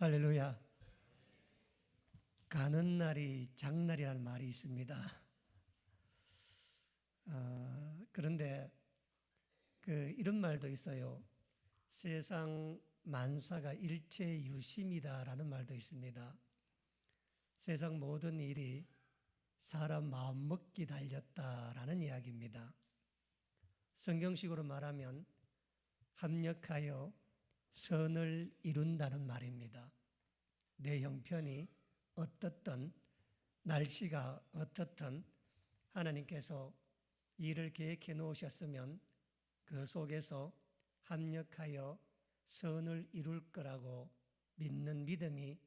할렐루야. 가는 날이 장날이라는 말이 있습니다. 그런데 이런 말도 있어요. 세상 만사가 일체 유심이다라는 말도 있습니다. 세상 모든 일이 사람 마음먹기 달렸다라는 이야기입니다. 성경식으로 말하면 합력하여 선을 이룬다는 말입니다. 내 형편이 어떻든 날씨가 어떻든 하나님께서 일을 계획해 놓으셨으면 그 속에서 합력하여 선을 이룰 거라고 믿는 믿음이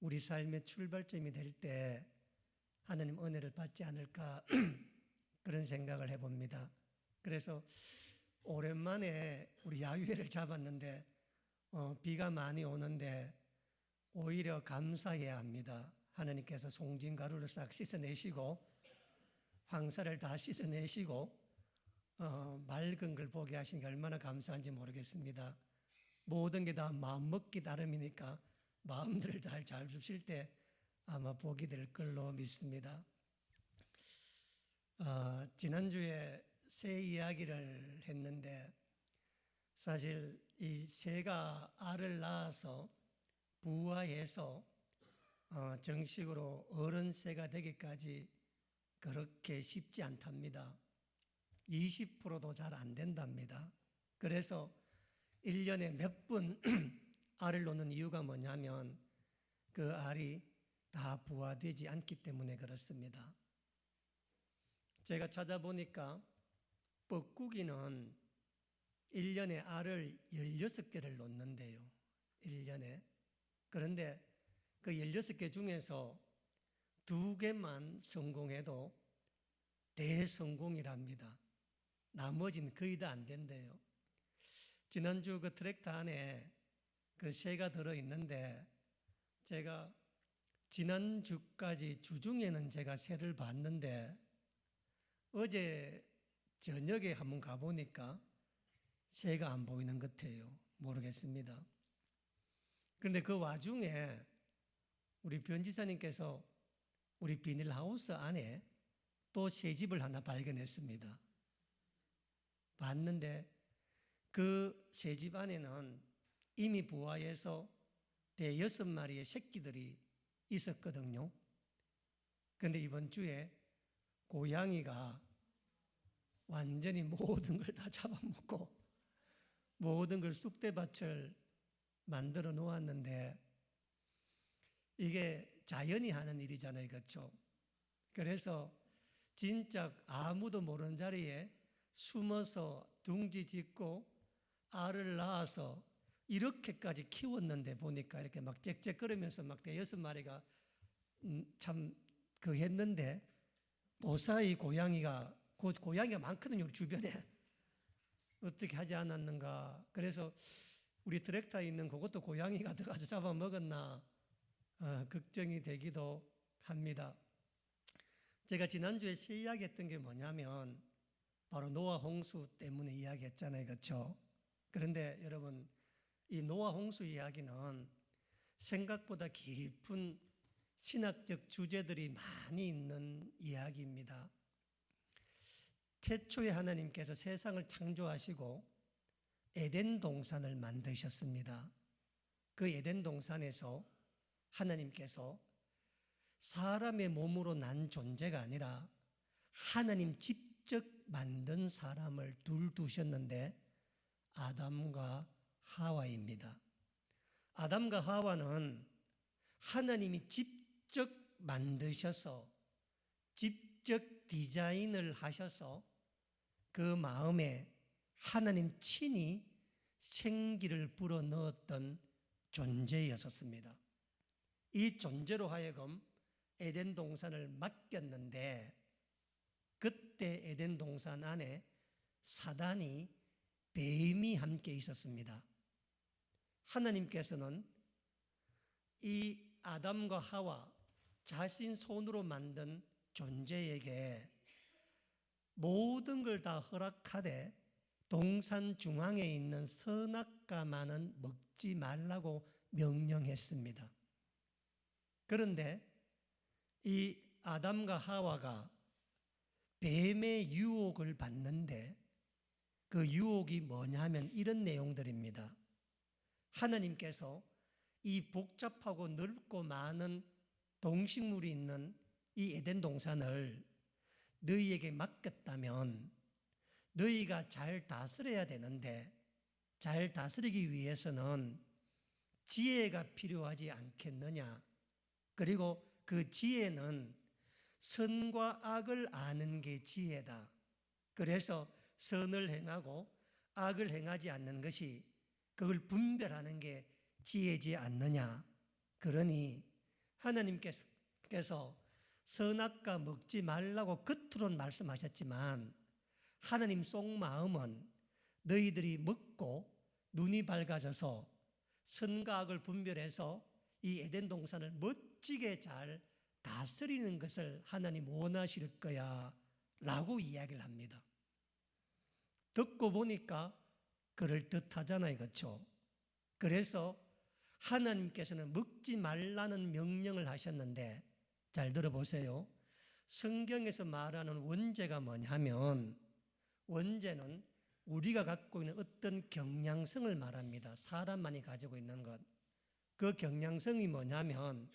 우리 삶의 출발점이 될 때 하나님 은혜를 받지 않을까 그런 생각을 해봅니다. 그래서 오랜만에 우리 야유회를 잡았는데 비가 많이 오는데 오히려 감사해야 합니다. 하나님께서 송진가루를 싹 씻어내시고 황사를 다 씻어내시고 맑은 걸 보게 하신 게 얼마나 감사한지 모르겠습니다. 모든 게 다 마음먹기 나름이니까 마음들을 잘 주실 때 아마 복이 될 걸로 믿습니다. 지난주에 새 이야기를 했는데 사실 이 새가 알을 낳아서 부화해서 정식으로 어른 새가 되기까지 그렇게 쉽지 않답니다. 20%도 잘 안 된답니다. 그래서 1년에 몇 번 알을 놓는 이유가 뭐냐면 그 알이 다 부화되지 않기 때문에 그렇습니다. 제가 찾아보니까 뻐꾸기는 1년에 알을 16개를 놓는데요. 1년에. 그런데 그 16개 중에서 2개만 성공해도 대성공이랍니다. 나머지는 거의 다 안 된대요. 지난주 그 트랙터 안에 그 새가 들어있는데 제가 지난주까지 주중에는 제가 새를 봤는데 어제 저녁에 한번 가보니까 새가 안 보이는 것 같아요. 모르겠습니다. 그런데 그 와중에 우리 변지사님께서 우리 비닐하우스 안에 또 새집을 하나 발견했습니다. 봤는데 그 새집 안에는 이미 부화해서 6마리의 새끼들이 있었거든요. 그런데 이번 주에 고양이가 완전히 모든 걸 다 잡아먹고 모든 걸 쑥대밭을 만들어 놓았는데 이게 자연이 하는 일이잖아요. 그렇죠? 그래서 진짜 아무도 모르는 자리에 숨어서 둥지 짓고 알을 낳아서 이렇게까지 키웠는데 보니까 이렇게 막 짹짹거리면서 막 6마리가 참 했는데 무사히 고양이가 많거든요. 우리 주변에. 어떻게 하지 않았는가. 그래서 우리 트랙터에 있는 그것도 고양이가 들어가서 잡아먹었나 걱정이 되기도 합니다. 제가 지난주에 이야기했던 게 뭐냐면 바로 노아 홍수 때문에 이야기했잖아요. 그렇죠? 그런데 여러분 이 노아 홍수 이야기는 생각보다 깊은 신학적 주제들이 많이 있는 이야기입니다. 태초에 하나님께서 세상을 창조하시고 에덴 동산을 만드셨습니다. 그 에덴 동산에서 하나님께서 사람의 몸으로 난 존재가 아니라 하나님 직접 만든 사람을 두셨는데 아담과 하와입니다. 아담과 하와는 하나님이 직접 만드셔서 직접 디자인을 하셔서 그 마음에 하나님 친히 생기를 불어넣었던 존재였었습니다. 이 존재로 하여금 에덴 동산을 맡겼는데 그때 에덴 동산 안에 사단이 뱀이 함께 있었습니다. 하나님께서는 이 아담과 하와 자신 손으로 만든 존재에게 모든 걸 다 허락하되 동산 중앙에 있는 선악과만은 먹지 말라고 명령했습니다. 그런데 이 아담과 하와가 뱀의 유혹을 받는데 그 유혹이 뭐냐면 이런 내용들입니다. 하나님께서 이 복잡하고 넓고 많은 동식물이 있는 이 에덴 동산을 너희에게 맡겼다면 너희가 잘 다스려야 되는데 잘 다스리기 위해서는 지혜가 필요하지 않겠느냐. 그리고 그 지혜는 선과 악을 아는 게 지혜다. 그래서 선을 행하고 악을 행하지 않는 것이 그걸 분별하는 게 지혜지 않느냐. 그러니 하나님께서 선악과 먹지 말라고 겉으로는 말씀하셨지만 하나님 속마음은 너희들이 먹고 눈이 밝아져서 선과 악을 분별해서 이 에덴 동산을 멋지게 잘 다스리는 것을 하나님 원하실 거야 라고 이야기를 합니다. 듣고 보니까 그럴듯하잖아요. 그렇죠? 그래서 하나님께서는 먹지 말라는 명령을 하셨는데 잘 들어보세요. 성경에서 말하는 원죄가 뭐냐면 원죄는 우리가 갖고 있는 어떤 경향성을 말합니다. 사람만이 가지고 있는 것. 그 경향성이 뭐냐면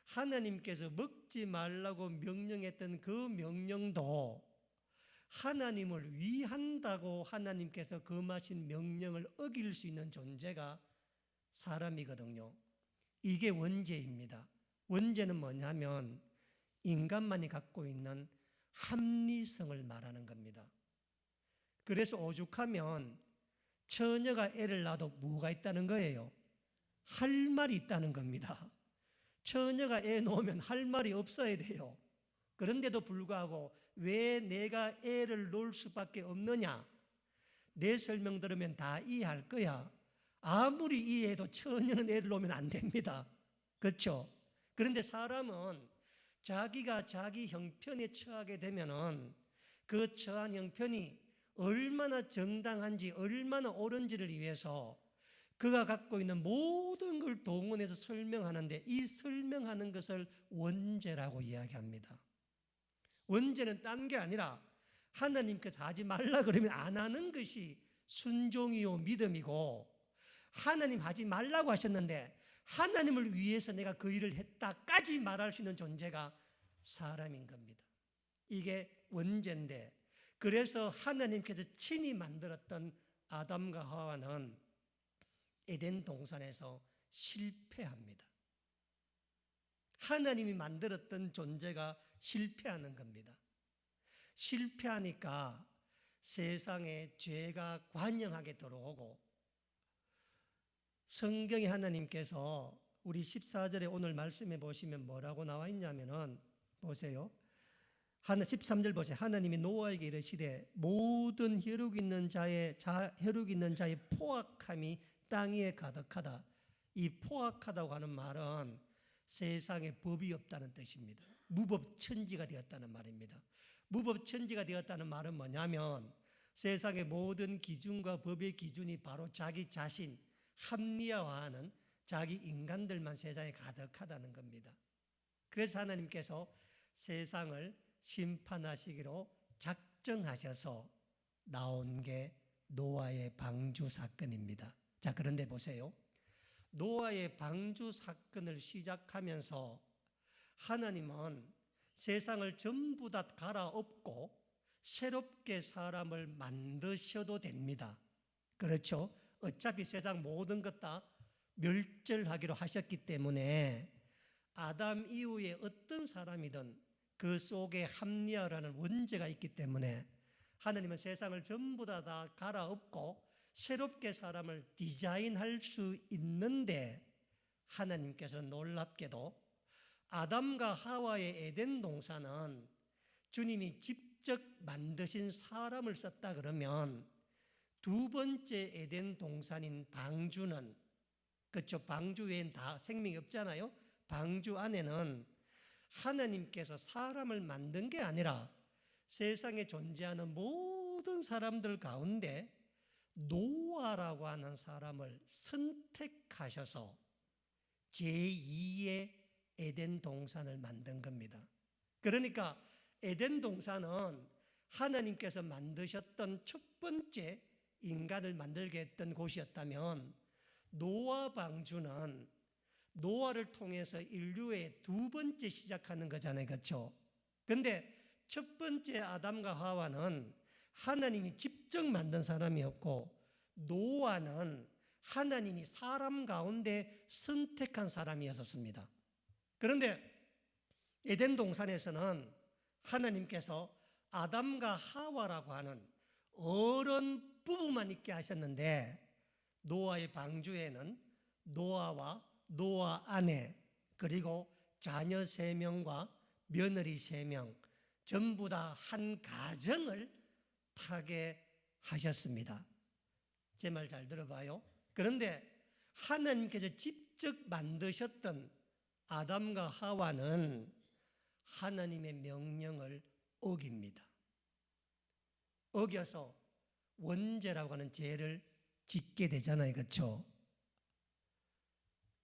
하나님께서 먹지 말라고 명령했던 그 명령도 하나님을 위한다고 하나님께서 금하신 명령을 어길 수 있는 존재가 사람이거든요. 이게 원죄입니다. 원죄는 뭐냐면 인간만이 갖고 있는 합리성을 말하는 겁니다. 그래서 오죽하면 처녀가 애를 낳아도 뭐가 있다는 거예요? 할 말이 있다는 겁니다. 처녀가 애 놓으면 할 말이 없어야 돼요. 그런데도 불구하고 왜 내가 애를 놓을 수밖에 없느냐? 내 설명 들으면 다 이해할 거야. 아무리 이해해도 처녀는 애를 놓으면 안 됩니다. 그렇죠? 그런데 사람은 자기가 자기 형편에 처하게 되면은 그 처한 형편이 얼마나 정당한지 얼마나 옳은지를 위해서 그가 갖고 있는 모든 걸 동원해서 설명하는데 이 설명하는 것을 원죄라고 이야기합니다. 원죄는 딴 게 아니라 하나님께서 하지 말라 그러면 안 하는 것이 순종이요 믿음이고 하나님 하지 말라고 하셨는데 하나님을 위해서 내가 그 일을 했다까지 말할 수 있는 존재가 사람인 겁니다. 이게 원죄인데 그래서 하나님께서 친히 만들었던 아담과 하와는 에덴 동산에서 실패합니다. 하나님이 만들었던 존재가 실패하는 겁니다. 실패하니까 세상에 죄가 관영하게 들어오고 성경에 하나님께서 우리 14절에 오늘 말씀해 보시면 뭐라고 나와 있냐면은 보세요. 13절 보세요. 하나님이 노아에게 이르시되 모든 혈육 있는 자의 포악함이 땅 위에 가득하다. 이 포악하다고 하는 말은 세상에 법이 없다는 뜻입니다. 무법천지가 되었다는 말입니다. 무법천지가 되었다는 말은 뭐냐면 세상의 모든 기준과 법의 기준이 바로 자기 자신, 합리화하는 자기 인간들만 세상에 가득하다는 겁니다. 그래서 하나님께서 세상을 심판하시기로 작정하셔서 나온 게 노아의 방주 사건입니다. 자, 그런데 보세요. 노아의 방주 사건을 시작하면서 하나님은 세상을 전부 다 갈아엎고 새롭게 사람을 만드셔도 됩니다. 그렇죠? 어차피 세상 모든 것 다 멸절하기로 하셨기 때문에 아담 이후에 어떤 사람이든 그 속에 합리화라는 원죄가 있기 때문에 하나님은 세상을 전부 다 갈아엎고 새롭게 사람을 디자인할 수 있는데 하나님께서는 놀랍게도 아담과 하와의 에덴 동산은 주님이 직접 만드신 사람을 썼다 그러면 두 번째 에덴 동산인 방주는 그렇죠. 방주 외엔 다 생명이 없잖아요. 방주 안에는 하나님께서 사람을 만든 게 아니라 세상에 존재하는 모든 사람들 가운데 노아라고 하는 사람을 선택하셔서 제2의 에덴 동산을 만든 겁니다. 그러니까 에덴 동산은 하나님께서 만드셨던 첫 번째 인간을 만들게 했던 곳이었다면, 노아 방주는 노아를 통해서 인류의 두 번째 시작하는 거잖아요. 그렇죠? 그런데 첫 번째 아담과 하와는 하나님이 직접 만든 사람이었고, 노아는 하나님이 사람 가운데 선택한 사람이었습니다. 그런데 에덴 동산에서는 하나님께서 아담과 하와라고 하는 어른 부부만 있게 하셨는데, 노아의 방주에는 노아와 노아 아내 그리고 자녀 3명과 며느리 3명 전부 다 한 가정을 파괴하셨습니다. 제 말 잘 들어봐요. 그런데 하나님께서 직접 만드셨던 아담과 하와는 하나님의 명령을 어깁니다. 어겨서 원죄라고 하는 죄를 짓게 되잖아요. 그렇죠?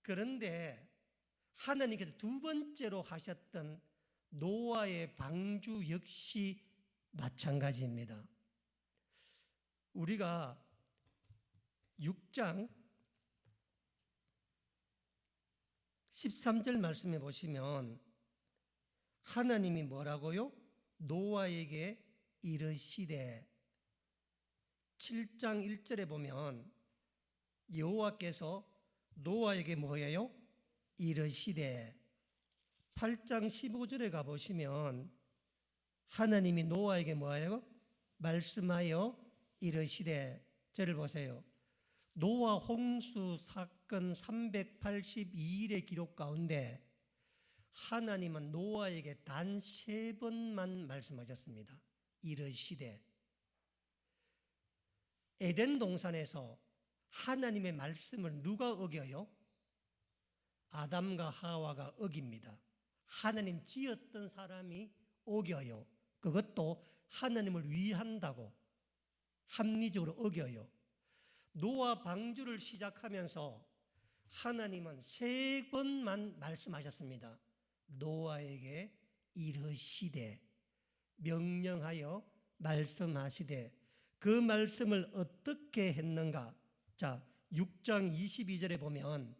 그런데 하나님께서 두 번째로 하셨던 노아의 방주 역시 마찬가지입니다. 우리가 6장 13절 말씀해 보시면 하나님이 뭐라고요? 노아에게 이르시되, 7장 1절에 보면 여호와께서 노아에게 뭐예요? 이르시되, 8장 15절에 가보시면 하나님이 노아에게 뭐예요? 말씀하여 이르시되, 저를 보세요. 노아 홍수 사건 382일의 기록 가운데 하나님은 노아에게 단 3번만 말씀하셨습니다. 이르시되. 에덴 동산에서 하나님의 말씀을 누가 어겨요? 아담과 하와가 어깁니다. 하나님 지었던 사람이 어겨요. 그것도 하나님을 위한다고 합리적으로 어겨요. 노아 방주를 시작하면서 하나님은 3번만 말씀하셨습니다. 노아에게 이르시되, 명령하여 말씀하시되. 그 말씀을 어떻게 했는가? 자, 6장 22절에 보면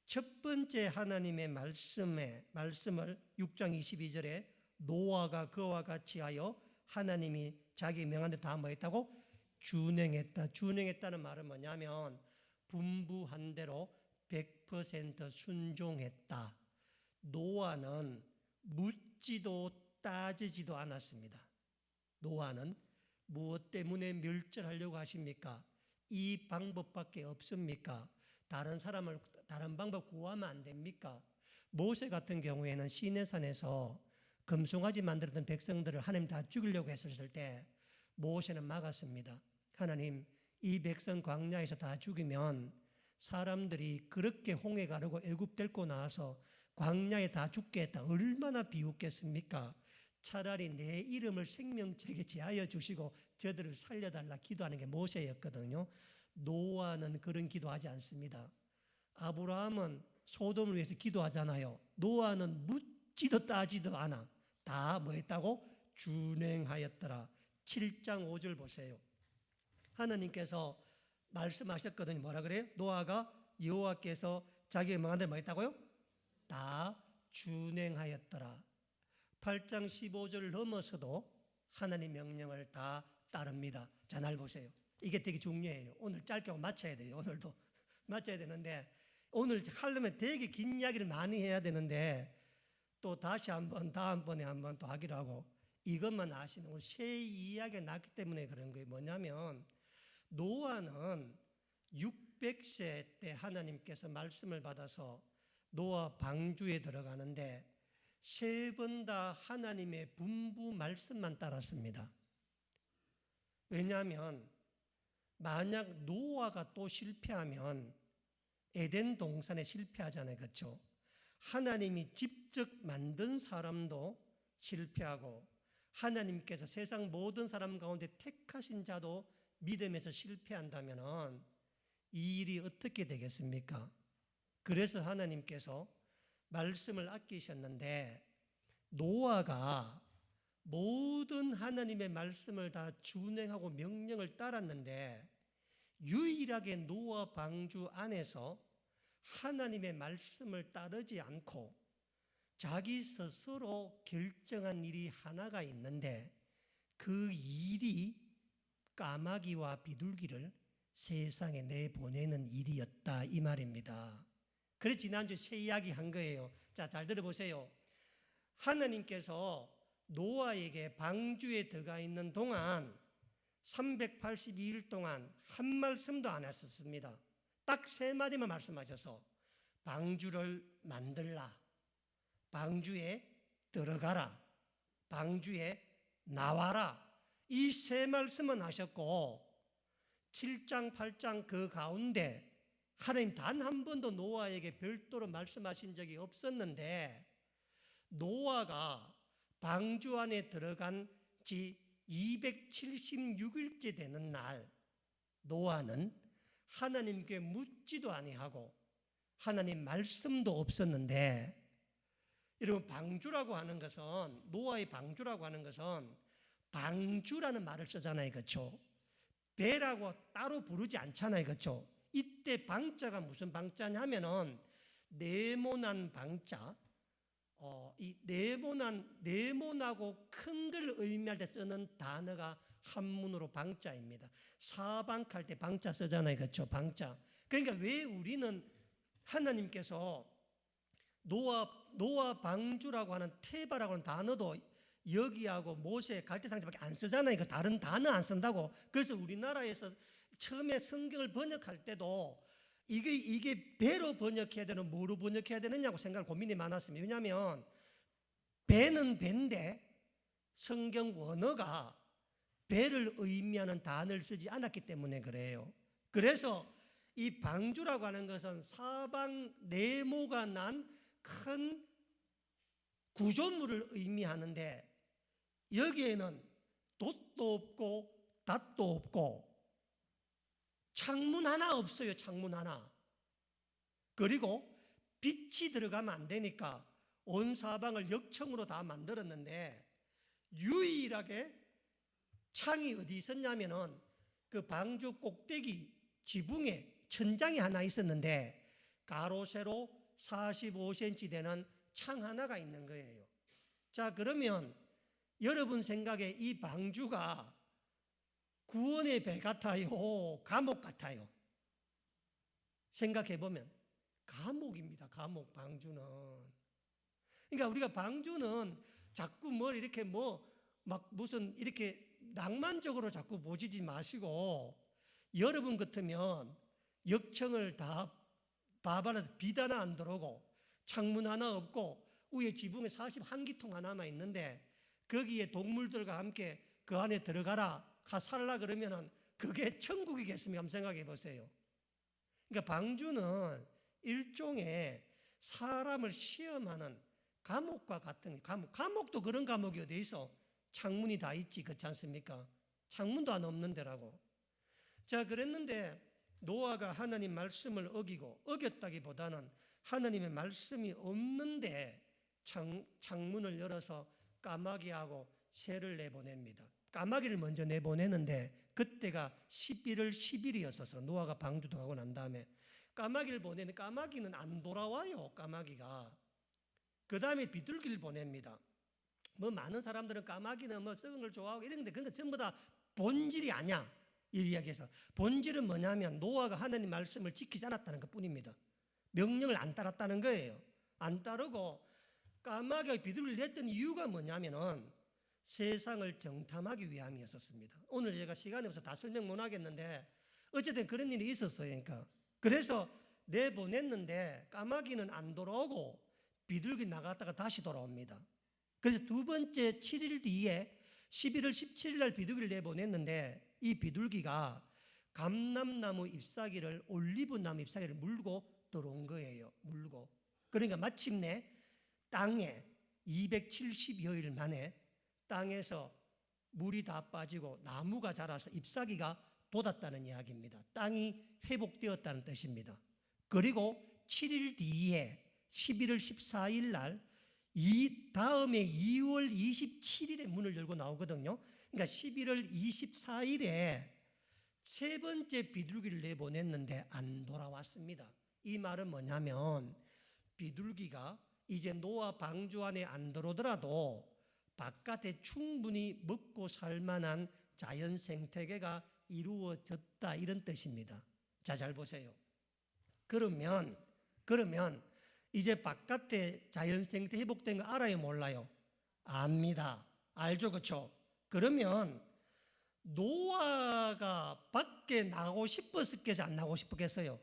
첫 번째 하나님의 말씀을 6장 22절에 노아가 그와 같이 하여 하나님이 자기 명한 데 다 뭐했다고? 준행했다. 준행했다는 말은 뭐냐면 분부한 대로 100% 순종했다. 노아는 묻지도 따지지도 않았습니다. 노아는 무엇 때문에 멸절하려고 하십니까? 이 방법밖에 없습니까? 다른 방법 구하면 안 됩니까? 모세 같은 경우에는 시내산에서 금송아지 만들었던 백성들을 하나님 다 죽이려고 했었을 때 모세는 막았습니다. 하나님, 이 백성 광야에서 다 죽이면 사람들이 그렇게 홍해 가르고 애굽 데리고 나와서 광야에 다 죽게 했다. 얼마나 비웃겠습니까? 차라리 내 이름을 생명책에 제하여 주시고 저들을 살려달라 기도하는 게 모세였거든요. 노아는 그런 기도하지 않습니다. 아브라함은 소돔을 위해서 기도하잖아요. 노아는 묻지도 따지도 않아. 다 뭐 했다고? 준행하였더라. 7장 5절 보세요. 하나님께서 말씀하셨거든요. 뭐라 그래요? 노아가 여호와께서 자기의 명한 대로 뭐 했다고요? 다 준행하였더라. 8장 15절을 넘어서도 하나님 명령을 다 따릅니다. 자, 날 보세요. 이게 되게 중요해요. 오늘 짧게 하고 마쳐야 돼요. 오늘도 마쳐야 되는데, 오늘 하려면 되게 긴 이야기를 많이 해야 되는데 또 다시 한번 다음번에 한번 또 하기로 하고, 이것만 아시는 거, 새 이야기가 났기 때문에 그런 거예요. 뭐냐면 노아는 600세 때 하나님께서 말씀을 받아서 노아 방주에 들어가는데 3번 다 하나님의 분부 말씀만 따랐습니다. 왜냐하면 만약 노아가 또 실패하면 에덴 동산에 실패하잖아요. 그렇죠? 하나님이 직접 만든 사람도 실패하고 하나님께서 세상 모든 사람 가운데 택하신 자도 믿음에서 실패한다면은 이 일이 어떻게 되겠습니까? 그래서 하나님께서 말씀을 아끼셨는데 노아가 모든 하나님의 말씀을 다 준행하고 명령을 따랐는데 유일하게 노아 방주 안에서 하나님의 말씀을 따르지 않고 자기 스스로 결정한 일이 하나가 있는데 그 일이 까마귀와 비둘기를 세상에 내보내는 일이었다 이 말입니다. 그래서 지난주에 새 이야기 한 거예요. 자, 잘 들어보세요. 하나님께서 노아에게 방주에 들어가 있는 동안 382일 동안 한 말씀도 안 하셨습니다. 딱 세 마디만 말씀하셔서 방주를 만들라, 방주에 들어가라, 방주에 나와라, 이 세 말씀은 하셨고 7장 8장 그 가운데 하나님 단 한 번도 노아에게 별도로 말씀하신 적이 없었는데 노아가 방주 안에 들어간 지 276일째 되는 날 노아는 하나님께 묻지도 아니하고 하나님 말씀도 없었는데, 여러분 방주라고 하는 것은, 노아의 방주라고 하는 것은 방주라는 말을 쓰잖아요. 그렇죠? 배라고 따로 부르지 않잖아요. 그렇죠? 이때 방자가 무슨 방자냐면은 네모난 방자, 이 네모나고 큰 걸 의미할 때 쓰는 단어가 한문으로 방자입니다. 사방할 때 방자 쓰잖아요. 그렇죠? 방자. 그러니까 왜 우리는 하나님께서 노아 방주라고 하는 테바라고 하는 단어도 여기하고 모세 갈대상자밖에 안 쓰잖아요. 그 다른 단어 안 쓴다고. 그래서 우리나라에서 처음에 성경을 번역할 때도 이게 배로 번역해야 되는 뭐로 번역해야 되느냐고 생각을 고민이 많았습니다. 왜냐하면 배는 배인데 성경 원어가 배를 의미하는 단어를 쓰지 않았기 때문에 그래요. 그래서 이 방주라고 하는 것은 사방 네모가 난 큰 구조물을 의미하는데 여기에는 돛도 없고 닷도 없고 창문 하나 없어요. 창문 하나. 그리고 빛이 들어가면 안 되니까 온 사방을 역청으로 다 만들었는데 유일하게 창이 어디 있었냐면은 그 방주 꼭대기 지붕에 천장이 하나 있었는데 가로 세로 45cm 되는 창 하나가 있는 거예요. 자, 그러면 여러분 생각에 이 방주가 구원의 배 같아요? 감옥 같아요? 생각해 보면 감옥입니다. 감옥 방주는. 그러니까 우리가 방주는 자꾸 뭘 이렇게 막 무슨 이렇게 낭만적으로 자꾸 보지지 마시고 여러분 같으면 역청을 다 바바라서 빛 하나 안 들어오고 창문 하나 없고 위에 지붕에 41기통 하나만 있는데 거기에 동물들과 함께 그 안에 들어가라 살라 그러면은 그게 천국이겠습니까? 한번 생각해 보세요. 그러니까 방주는 일종의 사람을 시험하는 감옥과 같은 감옥도 그런 감옥이 어디 있어? 창문이 다 있지, 그렇지 않습니까? 창문도 안 없는 데라고. 자, 그랬는데 노아가 하나님 말씀을 어겼다기보다는 하나님의 말씀이 없는데 창문을 열어서 까마귀하고 새를 내보냅니다. 까마귀를 먼저 내보내는데 그때가 11월 10일이었어서 노아가 방주도 가고 난 다음에 까마귀를 보내는데 까마귀는 안 돌아와요. 까마귀가. 그 다음에 비둘기를 보냅니다. 많은 사람들은 까마귀는 썩은 걸 좋아하고 이런데 그런 거 전부 다 본질이 아니야. 이 이야기에서 본질은 뭐냐면 노아가 하나님 말씀을 지키지 않았다는 것뿐입니다. 명령을 안 따랐다는 거예요. 안 따르고 까마귀가 비둘기를 냈던 이유가 뭐냐면은 세상을 정탐하기 위함이었습니다. 오늘 제가 시간이 없어서 다 설명 못 하겠는데 어쨌든 그런 일이 있었어요. 그러니까 그래서 내보냈는데 까마귀는 안 돌아오고 비둘기 나갔다가 다시 돌아옵니다. 그래서 두 번째 7일 뒤에 11월 17일 날 비둘기를 내보냈는데 이 비둘기가 감람나무 잎사귀를 올리브나무 잎사귀를 물고 들어온 거예요. 물고. 그러니까 마침내 땅에 270여일 만에 땅에서 물이 다 빠지고 나무가 자라서 잎사귀가 돋았다는 이야기입니다. 땅이 회복되었다는 뜻입니다. 그리고 7일 뒤에 11월 14일 날 이 다음에 2월 27일에 문을 열고 나오거든요. 그러니까 11월 24일에 세 번째 비둘기를 내보냈는데 안 돌아왔습니다. 이 말은 뭐냐면 비둘기가 이제 노아 방주 안에 안 들어오더라도 바깥에 충분히 먹고 살 만한 자연 생태계가 이루어졌다, 이런 뜻입니다. 자, 잘 보세요. 그러면 이제 바깥에 자연 생태 회복된 거 알아요, 몰라요? 압니다. 알죠, 그렇죠? 그러면 노아가 밖에 나가고 싶었겠어요, 안 나가고 싶었겠어요?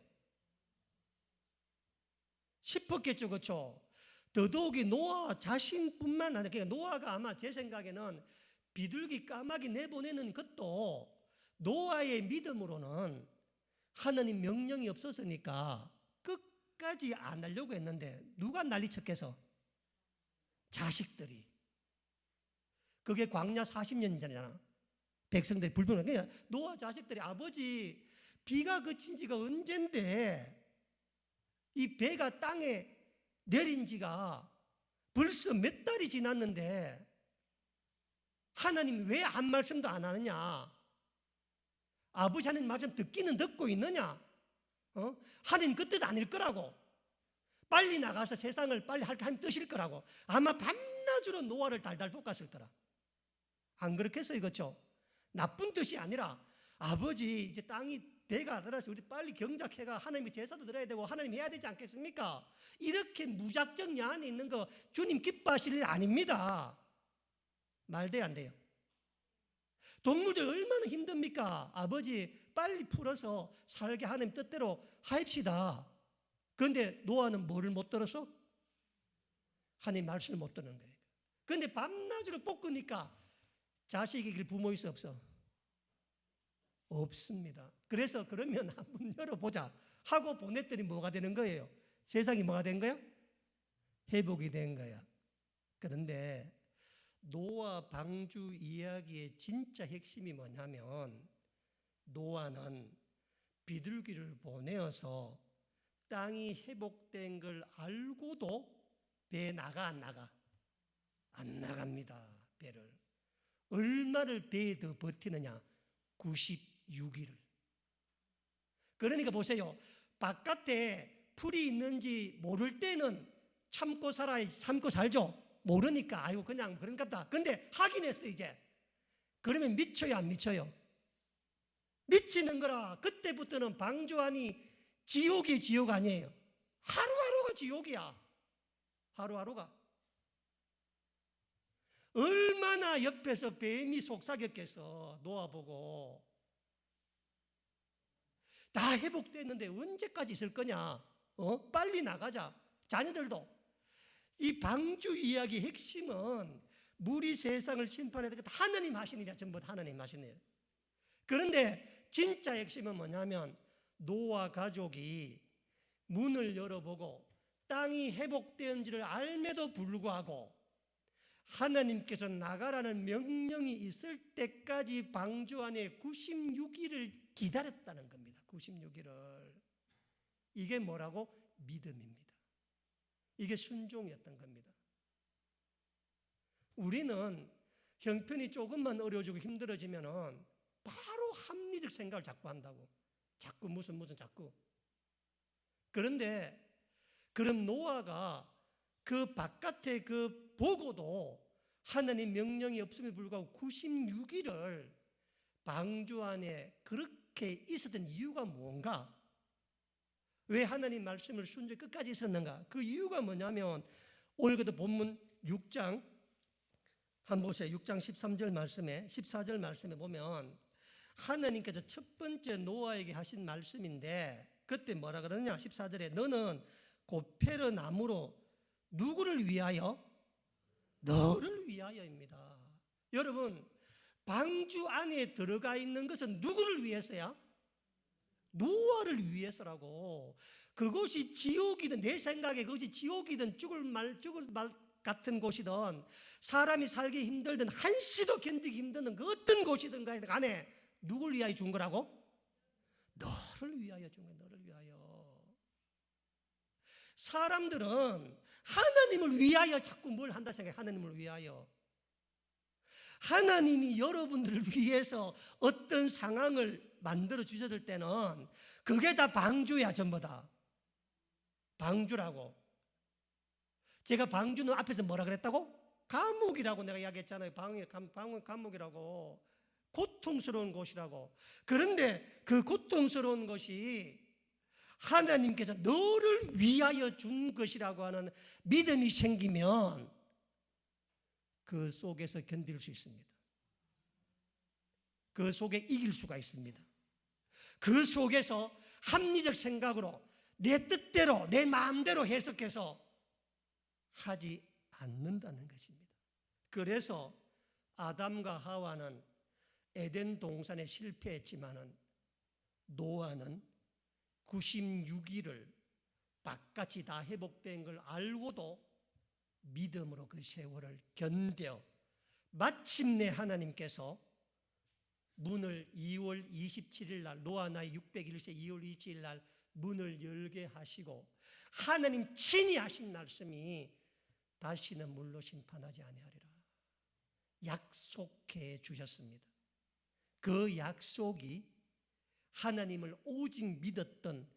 싶었겠죠, 그렇죠? 더더욱이 노아 자신뿐만 아니라, 그러니까 노아가 아마 제 생각에는 비둘기 까마귀 내보내는 것도 노아의 믿음으로는 하나님 명령이 없었으니까 끝까지 안 하려고 했는데 누가 난리쳤겠어? 자식들이. 그게 광야 40년이잖아. 백성들이 불평을. 그러니까 노아 자식들이 아버지 비가 그친 지가 언젠데 이 배가 땅에 내린 지가 벌써 몇 달이 지났는데 하나님 왜 한 말씀도 안 하느냐? 아버지 하나님 말씀 듣기는 듣고 있느냐? 하나님 그 뜻 아닐 거라고. 빨리 나가서 세상을 빨리 하나님 뜻일 거라고. 아마 밤낮으로 노아를 달달 볶았을 거라. 안 그렇겠어요, 그렇죠? 나쁜 뜻이 아니라 아버지 이제 땅이 배가 들어서 우리 빨리 경작해가 하나님의 제사도 드려야 되고 하나님 해야 되지 않겠습니까? 이렇게 무작정 야안에 있는 거 주님 기뻐하실 일 아닙니다. 말돼 안 돼요? 동물들 얼마나 힘듭니까? 아버지 빨리 풀어서 살게 하나님 뜻대로 하입시다. 그런데 노아는 뭐를 못 들었어? 하나님 말씀을 못 듣는 거예요. 그런데 밤낮으로 볶으니까 자식이길 부모일 수 없어? 없습니다. 그래서 그러면 한번 열어보자 하고 보냈더니 뭐가 되는 거예요? 세상이 뭐가 된 거야? 회복이 된 거야. 그런데 노아 방주 이야기의 진짜 핵심이 뭐냐면 노아는 비둘기를 보내어서 땅이 회복된 걸 알고도 배 나가 안 나가? 안 나갑니다. 배를. 얼마를 배에 더 버티느냐? 96일을. 그러니까 보세요. 바깥에 풀이 있는지 모를 때는 참고 살죠. 모르니까 아이고 그냥 그런갑다. 근데 확인했어 이제. 그러면 미쳐요, 안 미쳐요? 미치는 거라. 그때부터는 방주 안이 지옥이 지옥 아니에요. 하루하루가 지옥이야. 하루하루가. 얼마나 옆에서 뱀이 속삭였겠어. 노아 보고. 다 회복됐는데 언제까지 있을 거냐? 빨리 나가자. 자녀들도. 이 방주 이야기 핵심은 물이 세상을 심판해야 되겠다. 하나님 하신 일이야. 전부 다 하나님 하신 일. 그런데 진짜 핵심은 뭐냐면 노아 가족이 문을 열어보고 땅이 회복되었는지를 알매도 불구하고 하나님께서 나가라는 명령이 있을 때까지 방주 안에 96일을 기다렸다는 겁니다. 96일을. 이게 뭐라고? 믿음입니다. 이게 순종이었던 겁니다. 우리는 형편이 조금만 어려워지고 힘들어지면은 바로 합리적 생각을 자꾸 한다고. 자꾸 무슨 자꾸. 그런데 그럼 노아가 그 바깥에 그 보고도 하나님 명령이 없음에 불구하고 96일을 방주 안에 그렇게 있었던 이유가 뭔가? 왜 하나님 말씀을 순종히 끝까지 있었는가? 그 이유가 뭐냐면 오늘 그도 본문 6장 한번 보세요. 6장 13절 말씀에 14절 말씀에 보면 하나님께서 첫 번째 노아에게 하신 말씀인데 그때 뭐라 그러느냐? 14절에 너는 고페르 나무로 누구를 위하여? 너를 위하여입니다. 여러분 방주 안에 들어가 있는 것은 누구를 위해서야? 노아를 위해서라고. 그곳이 지옥이든 내 생각에 그것이 지옥이든 죽을 말 같은 곳이든 사람이 살기 힘들든 한시도 견디기 힘든 그 어떤 곳이든 간에 누굴 위하여 준 거라고? 너를 위하여 준 거야. 너를 위하여. 사람들은 하나님을 위하여 자꾸 뭘 한다 생각해. 하나님을 위하여. 하나님이 여러분들을 위해서 어떤 상황을 만들어 주셨을 때는 그게 다 방주야. 전부 다 방주라고. 제가 방주는 앞에서 뭐라 그랬다고? 감옥이라고 내가 이야기했잖아요. 방은 감옥이라고. 고통스러운 곳이라고. 그런데 그 고통스러운 것이 하나님께서 너를 위하여 준 것이라고 하는 믿음이 생기면 그 속에서 견딜 수 있습니다. 그 속에 이길 수가 있습니다. 그 속에서 합리적 생각으로 내 뜻대로 내 마음대로 해석해서 하지 않는다는 것입니다. 그래서 아담과 하와는 에덴 동산에 실패했지만은 노아는 96일을 바깥이 다 회복된 걸 알고도 믿음으로 그 세월을 견뎌 마침내 하나님께서 문을 2월 27일 날 노아 나이 601세 2월 27일 날 문을 열게 하시고 하나님 친히 하신 말씀이 다시는 물로 심판하지 아니하리라 약속해 주셨습니다. 그 약속이 하나님을 오직 믿었던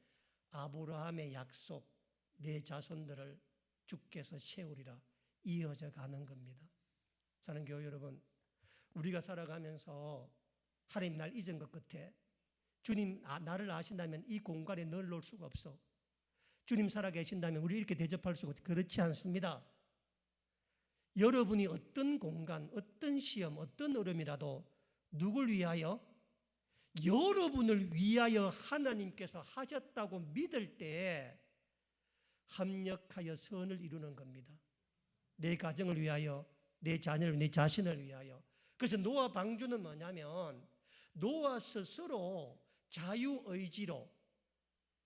아브라함의 약속, 내 자손들을 주께서 세우리라 이어져 가는 겁니다. 사는 교회 여러분, 우리가 살아가면서 하나님 날 잊은 것 같아. 주님 나를 아신다면 이 공간에 널 놓을 수가 없어. 주님 살아계신다면 우리 이렇게 대접할 수가 없어. 그렇지 않습니다. 여러분이 어떤 공간, 어떤 시험, 어떤 어려움이라도 누굴 위하여? 여러분을 위하여 하나님께서 하셨다고 믿을 때 합력하여 선을 이루는 겁니다. 내 가정을 위하여, 내 자녀를, 내 자신을 위하여. 그래서 노아 방주는 뭐냐면 노아 스스로 자유의지로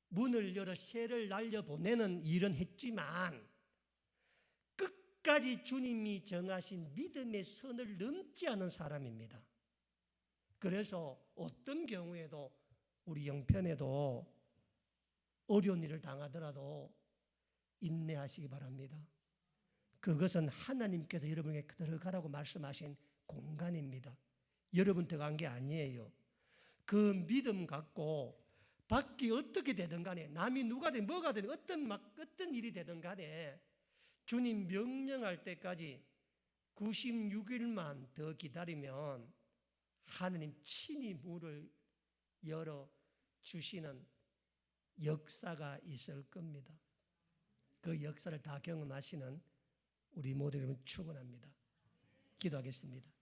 문을 열어 새를 날려보내는 일은 했지만 끝까지 주님이 정하신 믿음의 선을 넘지 않은 사람입니다. 그래서 어떤 경우에도 우리 영편에도 어려운 일을 당하더라도 인내하시기 바랍니다. 그것은 하나님께서 여러분에게 들어가라고 말씀하신 공간입니다. 여러분 들어간 게 아니에요. 그 믿음 갖고 밖이 어떻게 되든 간에 남이 누가 되든 뭐가 되든 어떤 일이 되든 간에 주님 명령할 때까지 96일만 더 기다리면 하나님 친히 문을 열어 주시는 역사가 있을 겁니다. 그 역사를 다 경험하시는 우리 모두 여러분 축원합니다. 기도하겠습니다.